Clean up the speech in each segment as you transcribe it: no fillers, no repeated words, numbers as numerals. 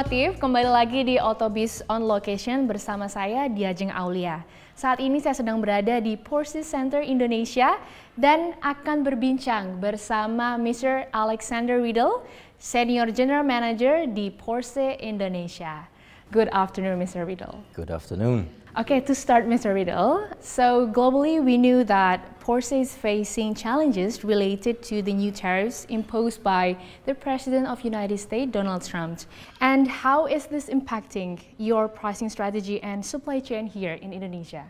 Otomotif, kembali lagi di Otobis on Location bersama saya Diajeng Aulya. Saat ini saya sedang berada di Porsche Center Indonesia dan akan berbincang bersama Mr. Alexander Riddle, Senior General Manager di Porsche Indonesia. Good afternoon, Mr. Riddle. Good afternoon. Okay, to start, Mr. Riddle, so globally we knew that Porsche is facing challenges related to the new tariffs imposed by the President of the United States, Donald Trump. And how is this impacting your pricing strategy and supply chain here in Indonesia?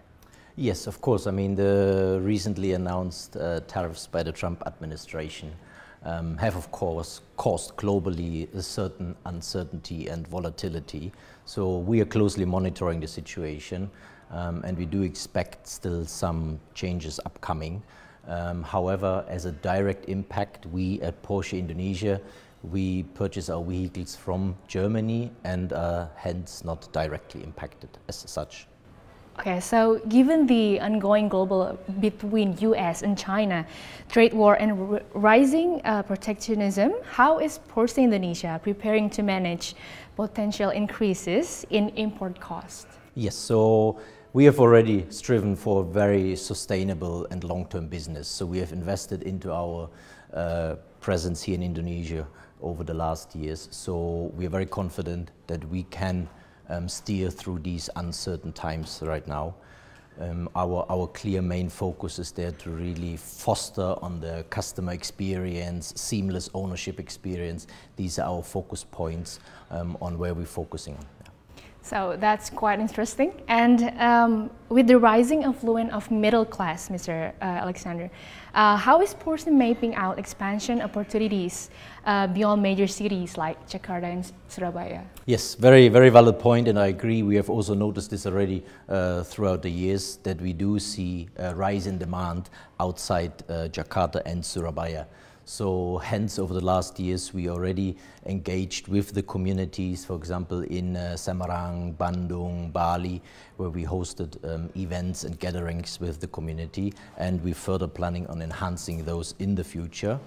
Yes, of course. I mean, the recently announced tariffs by the Trump administration have, of course, caused globally a certain uncertainty and volatility. So we are closely monitoring the situation, and we do expect still some changes upcoming. However, as a direct impact, we at Porsche Indonesia, we purchase our vehicles from Germany and are hence not directly impacted as such. Okay, so given the ongoing global between US and China trade war and rising protectionism, how is Porsche Indonesia preparing to manage potential increases in import costs? Yes, so we have already striven for very sustainable and long-term business. So we have invested into our presence here in Indonesia over the last years. So we are very confident that we can steer through these uncertain times right now. Our clear main focus is there to really foster on the customer experience, seamless ownership experience. These are our focus points on where we're focusing on. So that's quite interesting. And with the rising affluence of middle class, Mr. Alexander, how is Porsche mapping out expansion opportunities beyond major cities like Jakarta and Surabaya? Yes, very valid point, and I agree. We have also noticed this already throughout the years that we do see a rise in demand outside Jakarta and Surabaya. So hence, over the last years, we already engaged with the communities, for example, in Semarang, Bandung, Bali, where we hosted events and gatherings with the community, and we're further planning on enhancing those in the future.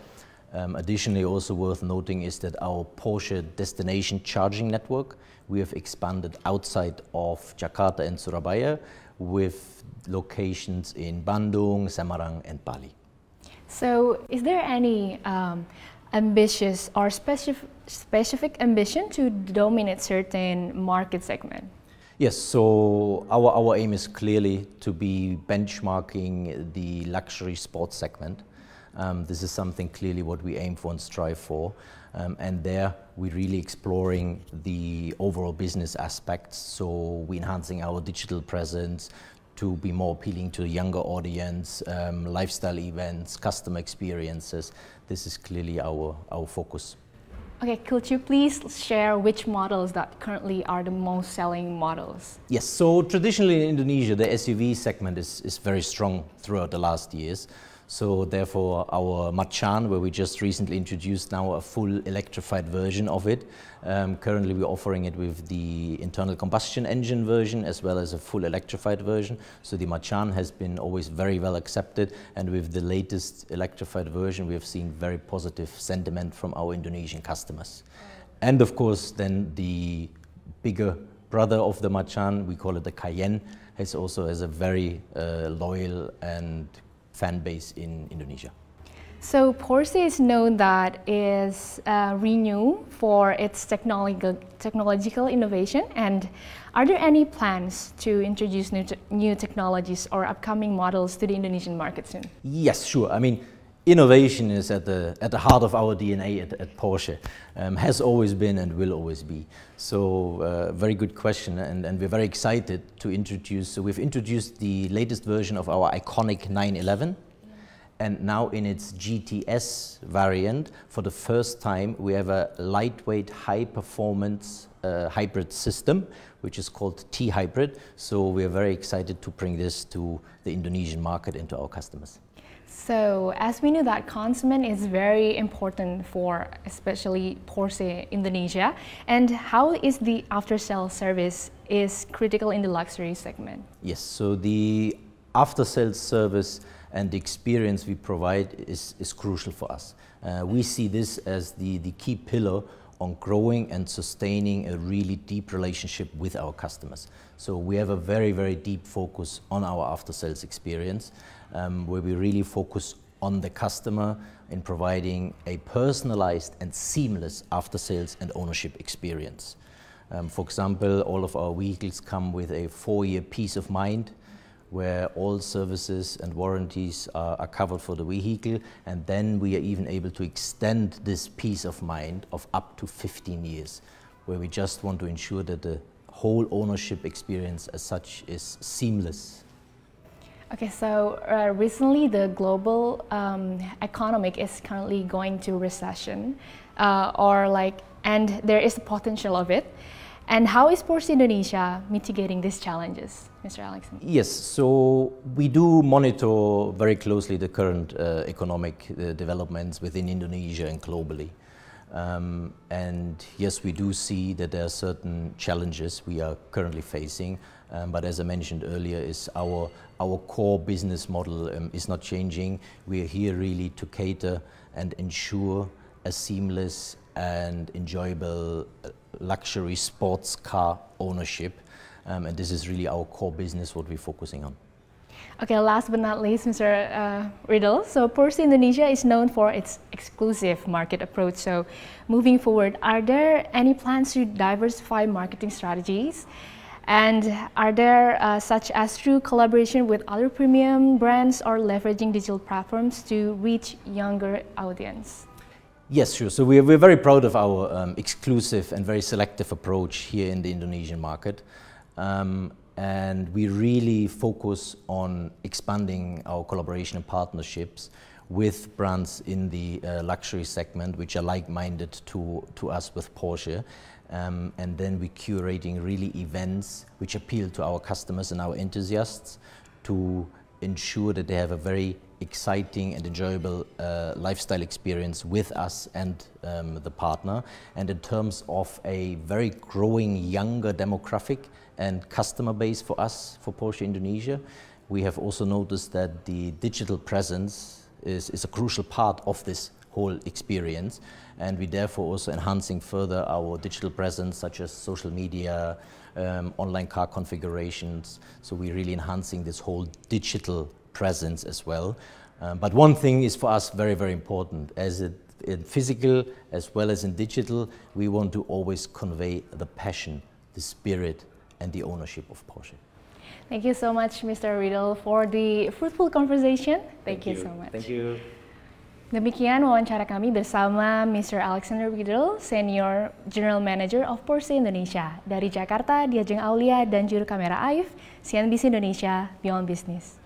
Additionally, also worth noting is that our Porsche destination charging network, we have expanded outside of Jakarta and Surabaya with locations in Bandung, Semarang, and Bali. So is there any ambitious or specific ambition to dominate certain market segment? Yes, so our aim is clearly to be benchmarking the luxury sports segment. This is something clearly what we aim for and strive for. And there we're really exploring the overall business aspects. So we're enhancing our digital presence to be more appealing to a younger audience, lifestyle events, customer experiences. This is clearly our focus. Okay, could you please share which models that currently are the most selling models? Yes, so traditionally in Indonesia, the SUV segment is very strong throughout the last years. So therefore our Macan, where we just recently introduced now a full electrified version of it. Currently we're offering it with the internal combustion engine version as well as a full electrified version. So the Macan has been always very well accepted, and with the latest electrified version we have seen very positive sentiment from our Indonesian customers. And of course then the bigger brother of the Macan, we call it the Cayenne, has a very loyal and fan base in Indonesia. So Porsche is known that is renowned for its technological innovation, and are there any plans to introduce new technologies or upcoming models to the Indonesian market soon? Yes, sure. I mean, innovation is at the heart of our DNA at Porsche, has always been and will always be. So very good question, and we're very excited to introduce. So we've introduced the latest version of our iconic 911, and now in its GTS variant, for the first time, we have a lightweight, high-performance hybrid system, which is called T-Hybrid. So we are very excited to bring this to the Indonesian market and to our customers. So, as we know that consummate is very important for especially Porsche Indonesia, and how is the after-sale service is critical in the luxury segment? Yes, so the after-sales service and the experience we provide is crucial for us. We see this as the key pillar on growing and sustaining a really deep relationship with our customers. So we have a very, very deep focus on our after-sales experience, where we really focus on the customer in providing a personalized and seamless after-sales and ownership experience. For example, all of our vehicles come with a 4-year peace of mind, where all services and warranties are covered for the vehicle, and then we are even able to extend this peace of mind of up to 15 years, where we just want to ensure that the whole ownership experience as such is seamless. Okay, so recently the global economic is currently going to recession, and there is a potential of it. And how is Porsche Indonesia mitigating these challenges, Mr. Alexander? Yes, so we do monitor very closely the current economic developments within Indonesia and globally. And yes, we do see that there are certain challenges we are currently facing, but as I mentioned earlier, is our core business model is not changing. We are here really to cater and ensure a seamless and enjoyable luxury sports car ownership, and this is really our core business, what we're focusing on. Okay, last but not least, Mr. Riddle. So Porsche Indonesia is known for its exclusive market approach. So moving forward, are there any plans to diversify marketing strategies? And are there such as through collaboration with other premium brands or leveraging digital platforms to reach younger audience? Yes, sure. So we're very proud of our exclusive and very selective approach here in the Indonesian market. And we really focus on expanding our collaboration and partnerships with brands in the luxury segment, which are like-minded to us with Porsche. And then we're curating really events which appeal to our customers and our enthusiasts to ensure that they have a very exciting and enjoyable lifestyle experience with us and the partner. And in terms of a very growing younger demographic and customer base for us, for Porsche Indonesia, we have also noticed that the digital presence is a crucial part of this whole experience, and we therefore also enhancing further our digital presence, such as social media, online car configurations. So we're really enhancing this whole digital presence as well. But one thing is for us very, very important, as in physical as well as in digital, we want to always convey the passion, the spirit, and the ownership of Porsche. Thank you so much, Mr. Riddle, for the fruitful conversation. Thank you so much. Thank you. Demikian wawancara kami bersama Mr. Alexander Riddle, Senior General Manager of Porsche Indonesia. Dari Jakarta, Diajeng Aulya dan juru kamera Aif, CNBC Indonesia Beyond Business.